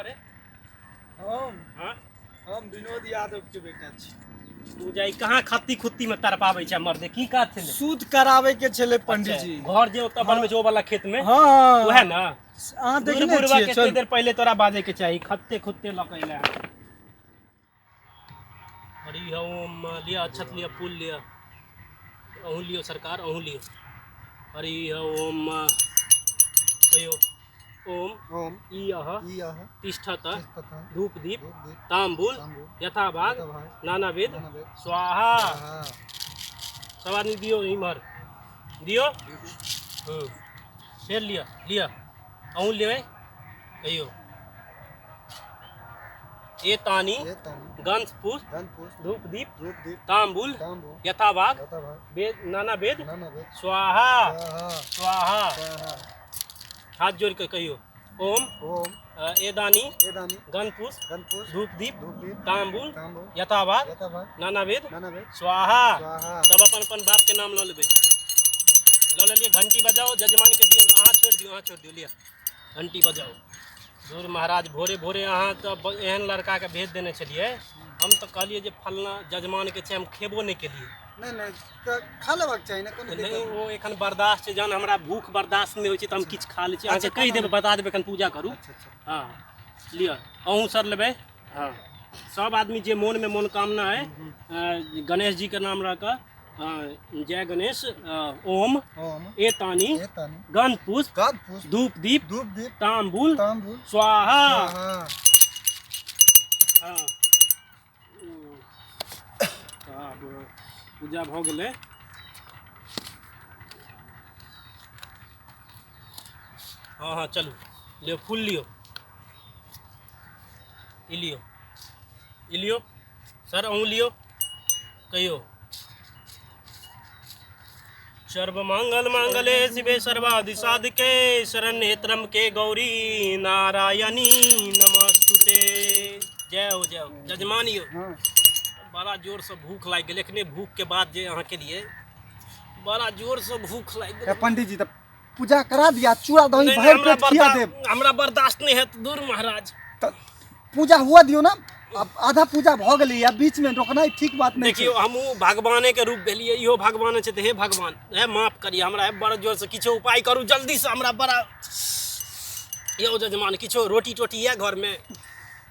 रे हम विनोद यादव के बेटा छी। तू जाई कहाँ खत्ती खुत्ती में तरपावे छै मर्दे की काज छले? सूद करावे के छले पंडित जी। घर जे ओता बनवे छै ओ वाला खेत में। हां ओहे ना अहाँ देखने छियै। केते देर पहले तोरा बाजे के चाहिए खत्ते खुत्ते लकैला। अरे हम लिया छत लिया पुल लिया अहू लियो सरकार अहू लियो। अरे ओम कहियो ओम इयह तिष्ठत धूप दीप तांबूल यथाभाग नानाविध स्वाहा। सब आदमी दियो इमहर दियो। फिर लिया लिया अहू लेवे कहियो ए तानी गंध पुष्प धूप दीप तांबूल यथाभाग वेद नाना वेद स्वाहा स्वाहा। हाथ जोड़ के कहियो ओम ए दानी गंध पुष्प धूप दीप तांबूल यथाभाग नाना वेद स्वाहा। सब अपन अपन बाप के नाम लो लेबे लो ले लिए। घंटी बजाओ जजमानी के दियो अहाँ छोड़ दियो लिया घंटी बजाओ। दूर महाराज भोरे भोरे अहाँ तो एहन लड़का के भेज देने छलिए हम तो कहलिए जे फलना जजमान के छै हम खेबो नहीं केलिए। नहीं तो खा लेबाक चाहिए ना कोनो नहीं वो एखन बर्दाश्त छै जहन हमरा भूख बर्दाश्त नहीं होय छै त हम किछ खा लै छी। अहाँ के कहि देबै बता देबै एखन पूजा करू। हां लिया अहूँ सर लेबै। हां सब आदमी जे मन में मनोकामना है गणेश जी के नाम रख जय गणेश ओम ए तानी गंध पुष्प धूप दीप तांबूल स्वाहा। पूजा भ गेलै। हाँ चलू लियो फूल लियो ई लियो सर अहूँ लियो कहियो सर्वमंगल मांगले शिवे सर्वादि साधिके शरण्ये त्र्यंबके गौरी नारायणी नमस्तुते। जय हो जजमानी हो। बड़ा जोर से भूख लाग गेल एखने भूख के बाद जे अहाँ के लिए बड़ा जोर से भूख लाग गेल। पंडित जी तो पूजा करा दिया चूड़ा दही भर पेट खिया देब। हमरा बर्दाश्त नहीं है दूर महाराज। पूजा हुआ दियो ना अब आधा पूजा भ गेलै अब बीच में रोकना ठीक बात नहीं। देखियो हमहू भगवाने के रूप भेलिए इहो भगवान छै त हे भगवान हे माफ करिए हमरा बड़ जोर से किछो उपाय करू जल्दी से हमरा बड़ा यो जजमान किछो रोटी टोटी है घर में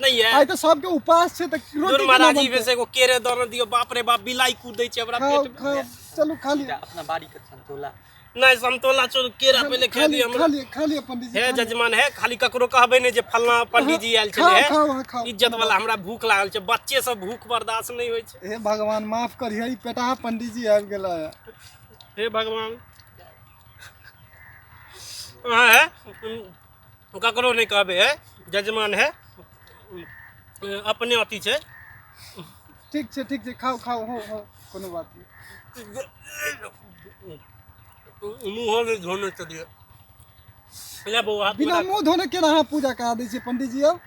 नहीं है। आइ तो सबके उपास छै त रोटी महाराज जी से एगो केरे दाना दियो बाप रे बाप बिलाई कूद दै छै हमरा पेट में। चलू खा लिया अपना बाड़ी के संतोला नहीं समतोला छोड़ केरा पहले खा दियो हमरा। खा लिया पंडित जी हे जजमान है खाली ककरो कहबे नहीं जे फलना पंडित जी आयल छले है इज्जत वाला हमरा भूख लागल छै बच्चे सब भूख बर्दाश्त नहीं होय छै। हे भगवान माफ करिए ई पेटा पंडित जी आबि गेला है। हे भगवान हां है ककरो नहीं कहबे है जजमान है अपने अथी छै। ठीक छै खाओ हो कोनो बात नहीं। मुंह में धोने चलिए ले बउआ बिना मुंह धोने के रहा पूजा करा दै छै पंडित जी। अब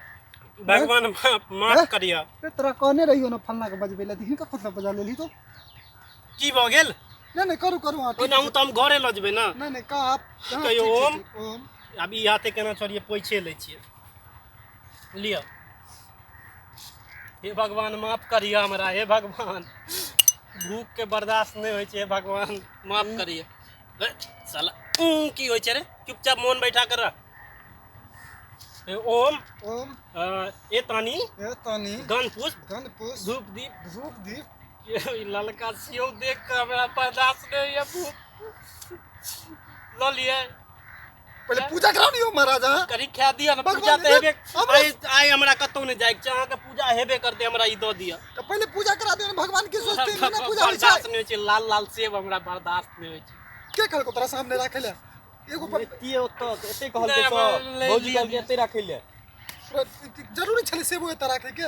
भगवान माफ करिया तोरा कहने रहियो ना फलना के बजबे ला दिन का खतरा बजा लेली तो की भ गेल। नहीं करू ओना हम त हम घरे ल जेबै ना। नहीं का आप कहियो ओम अब ई हाथे केना छोड़िए पोछे ले छिए लिया। हे भगवान माफ करिया हमरा हे भगवान भूख के बर्दाश्त नहीं होय छै हे भगवान माफ करिए। साला की होय छै रे चुपचाप मन बैठा कर ओम ए तानी गंध पुष्प धूप दीप ये ललका सियो देख के हमरा बर्दाश्त नहीं है भूख ल लिए पहले पूजा करा दियो महाराज करी खा दिया ना पूजा त हेबे आई हमरा कतौ नहीं जाय छै अहाँ के पूजा हेबे करते हमरा ई द दिया तो पहले पूजा करा दियो ना भगवान के सोचते ना पूजा होय छै। बर्दाश्त नहीं होय छै लाल सेब हमरा बर्दाश्त नहीं होय छै। के कहल को तोरा सामने राखे ले एगो एते ओत एते कहल के तो भौजी कहल के एते राखे ले जरूरी छले सेबो एते राखे के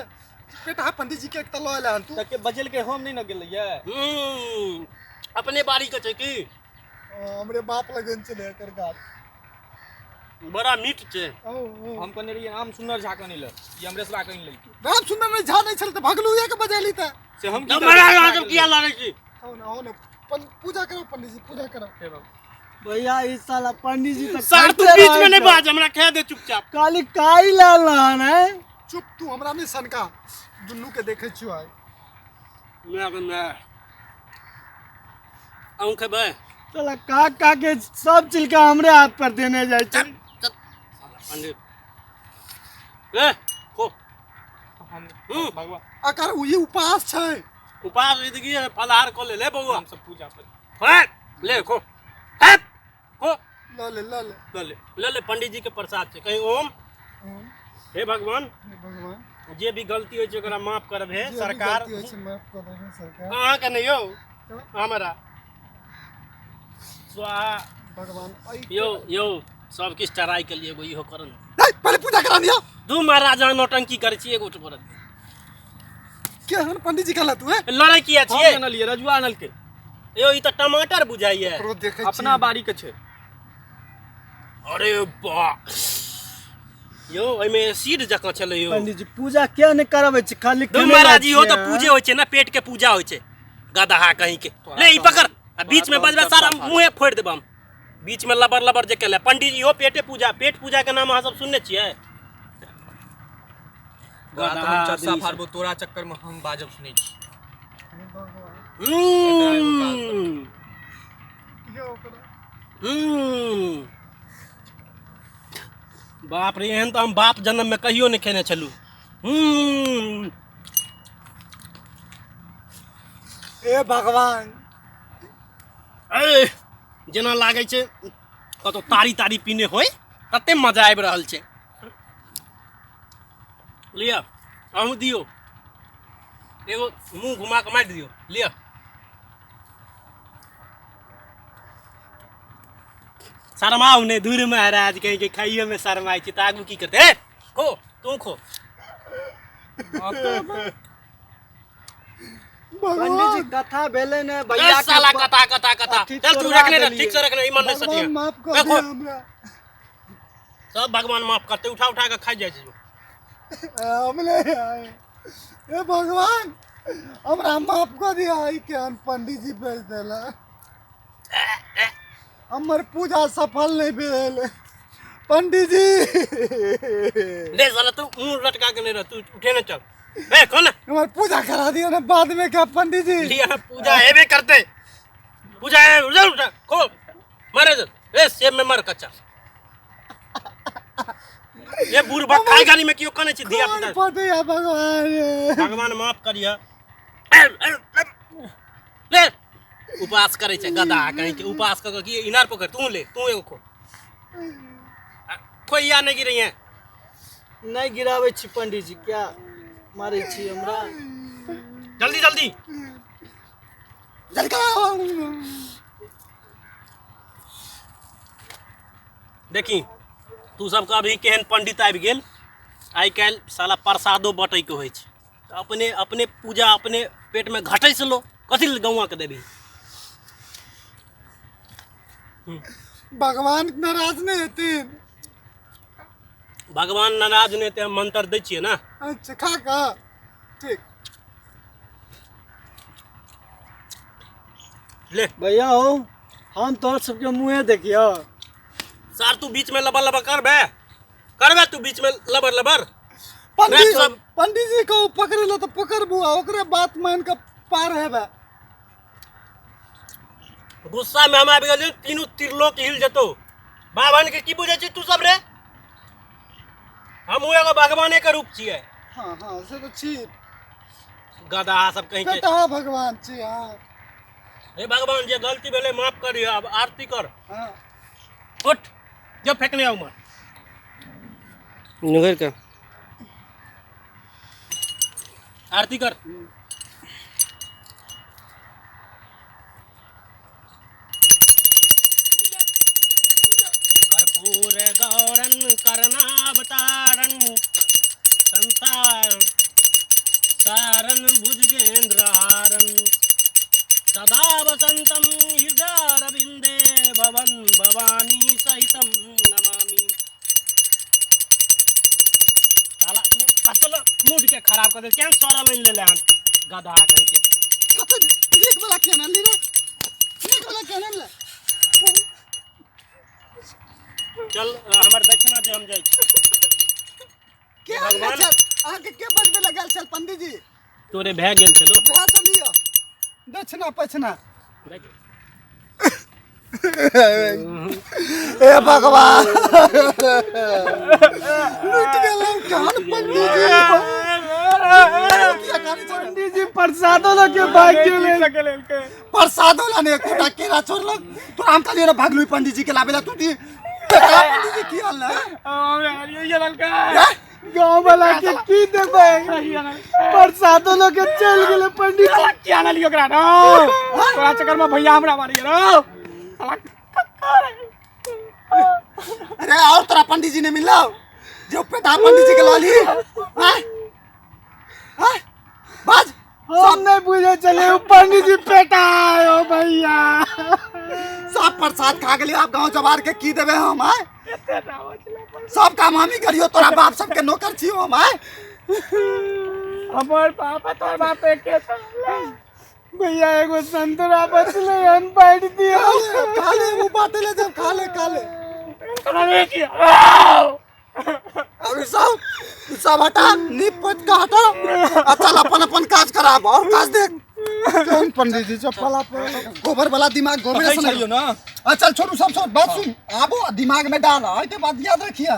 बेटा पंडित जी के एक त ल एला तू त के बजल के हम नहीं न गेलिए अपने बाड़ी के छै की हमरे बाप लगन चले एकर गाछ बड़ा मीठ छै। हम कने रही आम सुंदर झा कने ले ई हमरेसरा कने ले राम सुंदर नहीं झा नहीं छल त भगलू एक बजेली त से हम हमरा यहाँ सब किया लागे छी। हो ना पूजा करो पंडित जी पूजा करो। भैया इस साला पंडित जी तक सर तू बीच में नहीं बाज, हमरा कह दे चुपचाप। काली काई लाल है। चुप तू हमरा में सनका दुन्नू के देखे छियो आइ। मैं आऊं के बे साला का के सब चिलका हमरे हाथ पर देने जाय छै। पंडित ए को भगवान अकर ये उपास छै। उपास जिंदगी है, फलाहार को ले बउआ। हम सब पूजा कर ले को है को ल ले ल ले ले ले ले ले पंडित जी के प्रसाद से कहीं ओम हे भगवान हे भगवान जे भी गलती होय छै ओकरा माफ करब हे सरकार। गलती होइ छै माफ कर देबै सरकार। अहाँ के नहीं हो हमरा स्वाहा भगवान यो सब किछ टराई के लिए एगो इहो करन। पहले पूजा करा दिया। दू महाराजा नौटंकी करे छी एगो पर केहन पंडित जी कहला तू है? लड़ाई किया हम छिए जानलिए रजुआ आनल के यो ई त टमाटर बुझाइए। ककरो देखे अपना बाड़ी के छै। अरे बा यो एमे एसिड जका चले यो। पंडित जी पूजा क्या नहीं करावे छै, खाली दू महाराज जी हो तो पूजे होय छै ना, पेट के पूजा होय छै गदहा कहीं के। ले ई पकड़ आ बीच में बजबे सारा मुंहे फोड़ देब हम। बीच में लबर लबर जे केले पंडित जी हो पेटे पूजा, पेट पूजा के नाम अहाँ सब सुनने छियै? हम चर्चा फारबो तोरा चक्कर में हम बाजब सुनै छी। बाप रे एहन तो हम बाप जन्म में कहियो नहीं खेने छलू। ए भगवान ए जेना लागे छै कतो तारी तारी पीने होय, कते मजा आबि रहल छै। लिया अहूँ दियो एगो मुंह घुमा के मार दियो। लिया शर्माओ ने दूर महाराज कहीं के खाइए में शर्माई छी त आगू की करते? ए खो तू खो। पंडित जी कथा भेले ने ए भैया साला कथा कथा कथा ठीक चल तू तोड़वा रखने रह, देलिए। ठीक से रखने ईमान नहीं सटिया। भगवान माफ कर देखो दे हमरा। सब भगवान माफ करते, उठा उठा के खा जाए छै। हमले आए ए भगवान हमरा माफ कर दिया। आई केहन पंडित जी भेज देला। हमर पूजा सफल नहीं भेल पंडित जी। ले साला तू मुंह लटका के नहीं रह, तू उठे न चल। ए कौन हमर पूजा करा दिया ना बाद में क्या पंडित जी। लिया पूजा हेबे करते, पूजा है उधर उठा खो मारे दे। ए सेब में मर कच्चा ये बुढ़बा खाई गानी में क्यों कने छी दिया कौन पुता। पड़े या भगवान। भगवान माफ करिया। ले उपास करे छै गधा कहीं के। उपास कर के इनार पकड़ तू ले, तू एगो खो कोई या नहीं गिरी है। नहीं गिरावे छी पंडित जी, क्या मारे छी हमरा। जल्दी जल्दी देखी तू सबका अभी केहन पंडित आबि गेल। आइ काल्हि साला प्रसादो बटै के होइ छै, अपने अपने पूजा अपने पेट में घटै से लो कथी गौआ के देबी। भगवान नाराज नहीं हेथिन। भगवान नाराज नहीं ते हम मंत्र दै छियै ना। अच्छा खा का ठीक। ले भैया हो हम तोहर सबके मुँहे देखियो। सार तू बीच में लबर लबर करबे तू बीच में लबर लबर। पंडित जी को पकड़े लो तो पकड़ बुआ ओकरे बात मान के पार हेबे। गुस्सा में हम आबि गेल तीनू त्रिलोक हिल जतो। बाभन के की बुझे छी तू सब रे? हम एगो भगवाने के रूप छियै। हाँ हाँ से तो छी गधा सब कहीं के। कता भगवान छी। हाँ हे भगवान जे गलती भेले माफ करियो। अब आरती कर। हाँ उठ जब फेंकने आऊँ मैं निकल कर आरती कर। कर्पूर गौरन कर्णावतारन संसार सारन भुजगेंद्रहारन सदा वसंतम हृदयारविंदे भवन भवानी सहितम नमामि। साला तू असल मूड के खराब कर दे। केन सारा लाइन ले लेहन गधा कहीं के। कता एक वाला केना ले रे एक वाला केना ले चल हमार दक्षिणा दे हम जाई के भगवान। चल आके के बजबे लगल चल पंडित जी तोरे भै गेल चलो भैया चलियो दक्षिणा पछना ए भगवान लूट गेलौ कान पंडित जी प्रसादो लगे भाग गेले प्रसाद वाला ने कोटा केरा छोड़लक तो हम खाली रे भागलुई पंडित जी के लाबेला तू दी पंडित जी की हाल है गांव वाला के की देबे प्रसादो लगे चल गेले पंडित जी क्या ना लियो करा नो तोरा चक्कर में भैया हमरा मारी गेलो अरे और तोरा पंडित जी ने मिलला जो पेटा पंडित जी के लाली हां हां बाज हम नहीं बुझे चले पंडित जी पेटा आयो भैया सब प्रसाद खा गेली आप गांव जवार के की देबे हम आए सब काम हम ही करियो तोरा बाप सब के नौकर छियो हम आए हमर पापा तोर बाप के भैया एगो संतरा बचले अन पाइट दियो खा ले वो बाटले जब खा ले अभी सब हटा निपट का हटा अच्छा अपन अपन काज कराब और काज देख कौन पंडित जी चप्पल आप गोबर वाला दिमाग गोबर से करियो ना चल छोड़ू सब बात सुन आबो दिमाग में डाल के बात याद रखिए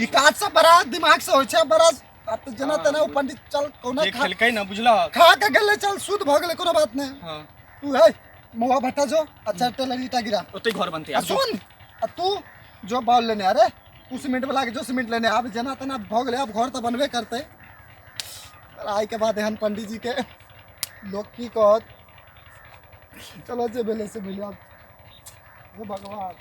ई काज सब बड़ा दिमाग से होय छै बड़ा अब जना तना वो पंडित चल कोना खेलकै ना बुझला खा के गेले चल शुद्ध भ गेले कोनो बात नहीं हां तू है मोवा भट्टा जो अच्छा टेलर ईटा गिरा ओते घर बनते अब सुन तू जो बॉल लेने अरे तू सीमेंट वाला के जो सीमेंट लेने अब जना तना भ गेले अब घर तो बनबे करते आई के बाद एहन पंडित जी के लोग की कहत चलो जे बेले से मिलिया हे भगवान